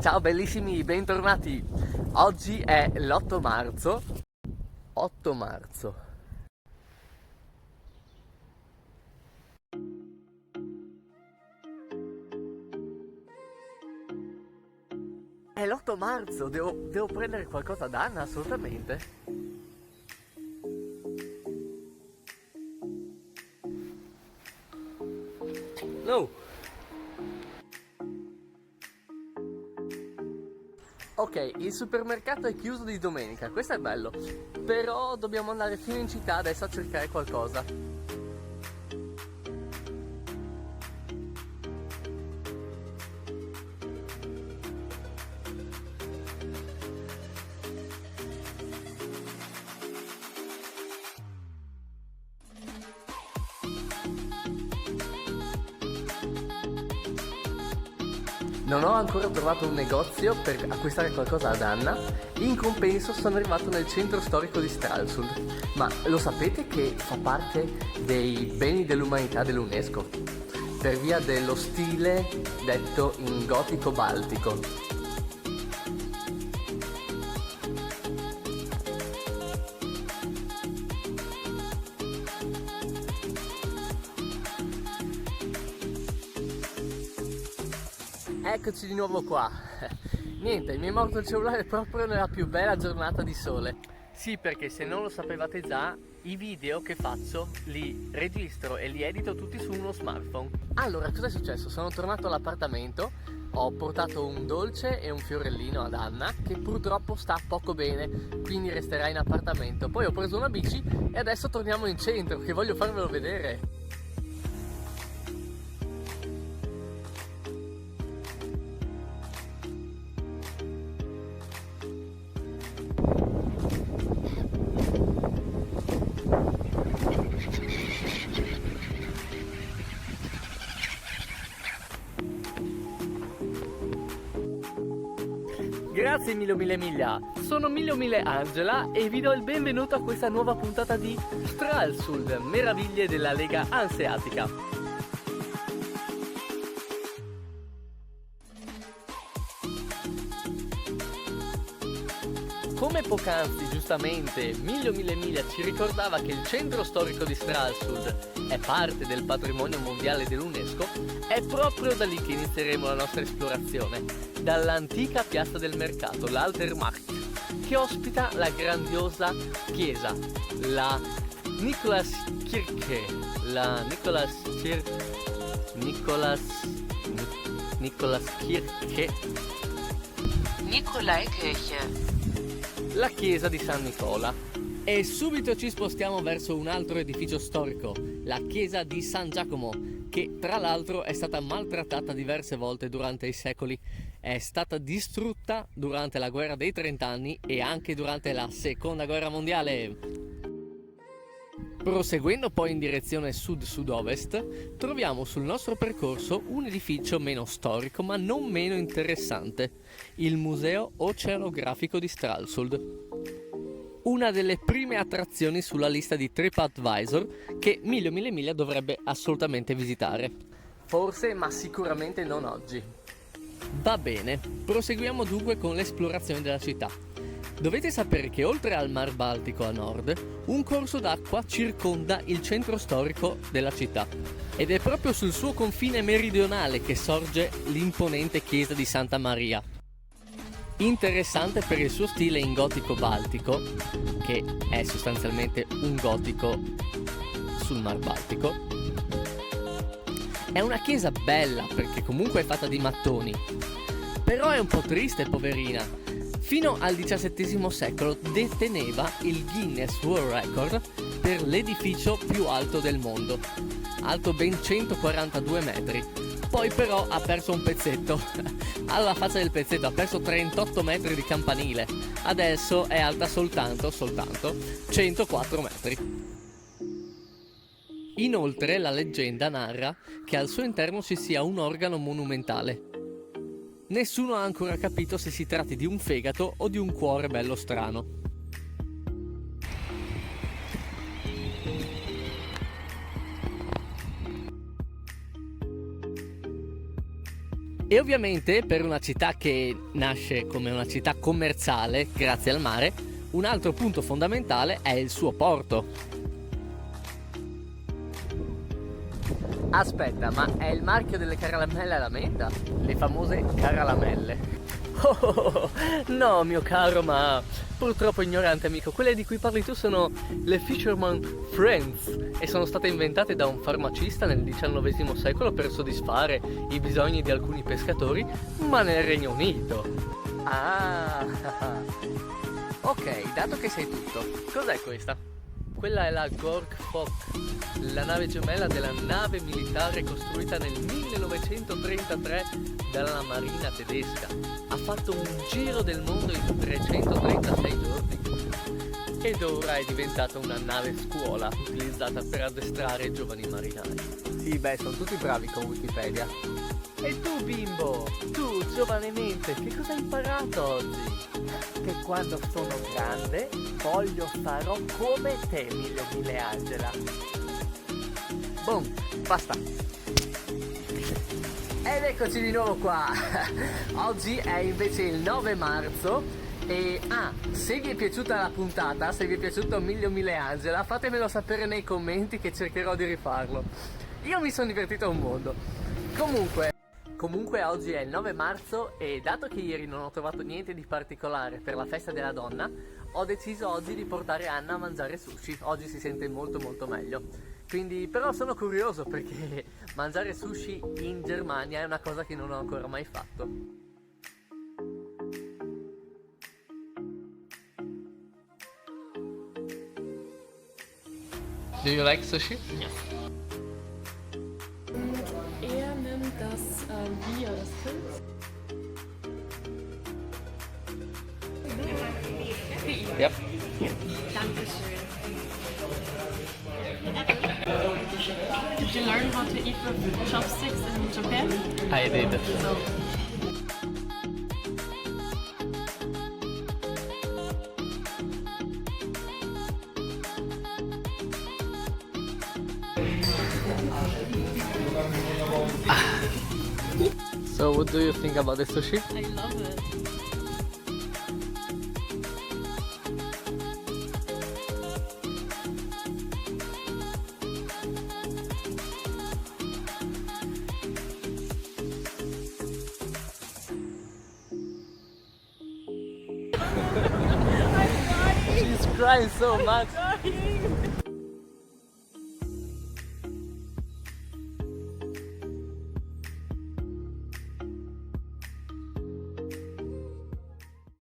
Ciao bellissimi, bentornati. Oggi è l'8 marzo. 8 marzo. È l'8 marzo, devo prendere qualcosa da Anna assolutamente. No. Ok, il supermercato è chiuso di domenica, questo è bello. Però dobbiamo andare fino in città adesso a cercare qualcosa. Non ho ancora trovato un negozio per acquistare qualcosa ad Anna, in compenso sono arrivato nel centro storico di Stralsund. Ma lo sapete che fa parte dei beni dell'umanità dell'UNESCO? Per via dello stile detto in gotico baltico. Eccoci di nuovo qua. Niente, mi è morto il cellulare proprio nella più bella giornata di sole. Sì, perché se non lo sapevate già, i video che faccio li registro e li edito tutti su uno smartphone. Allora, cosa è successo? Sono tornato all'appartamento, ho portato un dolce e un fiorellino ad Anna, che purtroppo sta poco bene, quindi resterà in appartamento. Poi ho preso una bici e adesso torniamo in centro, che voglio farvelo vedere. Grazie mille miglia, sono mille Angela e vi do il benvenuto a questa nuova puntata di Stralsund, meraviglie della Lega Anseatica. Come poc'anzi giustamente mille miglia ci ricordava che il centro storico di Stralsund è parte del patrimonio mondiale dell'UNESCO, è proprio da lì che inizieremo la nostra esplorazione, dall'antica piazza del mercato, l'Altermarkt, che ospita la grandiosa chiesa, la Nikolaskirche, Nikolaikirche. la chiesa di San Nicola. E subito ci spostiamo verso un altro edificio storico, la chiesa di San Giacomo, che tra l'altro è stata maltrattata diverse volte durante i secoli. È stata distrutta durante la guerra dei 30 anni e anche durante la seconda guerra mondiale. Proseguendo poi in direzione sud-sud-ovest, troviamo sul nostro percorso un edificio meno storico ma non meno interessante, il Museo Oceanografico di Stralsund. Una delle prime attrazioni sulla lista di TripAdvisor che mille miglia dovrebbe assolutamente visitare. Forse, ma sicuramente non oggi. Va bene, proseguiamo dunque con l'esplorazione della città. Dovete sapere che oltre al Mar Baltico a nord, un corso d'acqua circonda il centro storico della città. Ed è proprio sul suo confine meridionale che sorge l'imponente chiesa di Santa Maria. Interessante per il suo stile in gotico baltico, che è sostanzialmente un gotico sul Mar Baltico. È una chiesa bella perché comunque è fatta di mattoni, però è un po' triste, poverina. Fino al XVII secolo deteneva il Guinness World Record per l'edificio più alto del mondo, alto ben 142 metri. Poi però ha perso un pezzetto, alla faccia del pezzetto, ha perso 38 metri di campanile, adesso è alta soltanto 104 metri. Inoltre la leggenda narra che al suo interno ci sia un organo monumentale. Nessuno ha ancora capito se si tratti di un fegato o di un cuore bello strano. E ovviamente per una città che nasce come una città commerciale grazie al mare, un altro punto fondamentale è il suo porto. Aspetta, ma è il marchio delle caramelle alla menta? Le famose caralamelle. Oh, no mio caro, ma purtroppo ignorante amico, quelle di cui parli tu sono le Fisherman Friends e sono state inventate da un farmacista nel XIX secolo per soddisfare i bisogni di alcuni pescatori, ma nel Regno Unito. Ah, ok, dato che sai tutto, cos'è questa? Quella è la Gork Fock, la nave gemella della nave militare costruita nel 1933 dalla marina tedesca. Ha fatto un giro del mondo in 336 giorni ed ora è diventata una nave scuola utilizzata per addestrare giovani marinai. Sì, beh, sono tutti bravi con Wikipedia. E tu bimbo, tu giovanemente, che cosa hai imparato oggi? Che quando sono grande sarò come te, mille Angela. Boom, basta. Ed eccoci di nuovo qua. Oggi è invece il 9 marzo e se vi è piaciuta la puntata, se vi è piaciuto mille Angela, fatemelo sapere nei commenti che cercherò di rifarlo. Io mi sono divertito un mondo. Comunque oggi è il 9 marzo e dato che ieri non ho trovato niente di particolare per la festa della donna, ho deciso oggi di portare Anna a mangiare sushi. Oggi si sente molto meglio. Quindi però sono curioso perché mangiare sushi in Germania è una cosa che non ho ancora mai fatto. Do you like sushi? Yes. Er nimmt das Bier, das Pilz. Yep. Dankeschön. Did you learn how to eat with chopsticks in Japan? I did. So. So what do you think about the sushi? I love it. She's crying so much.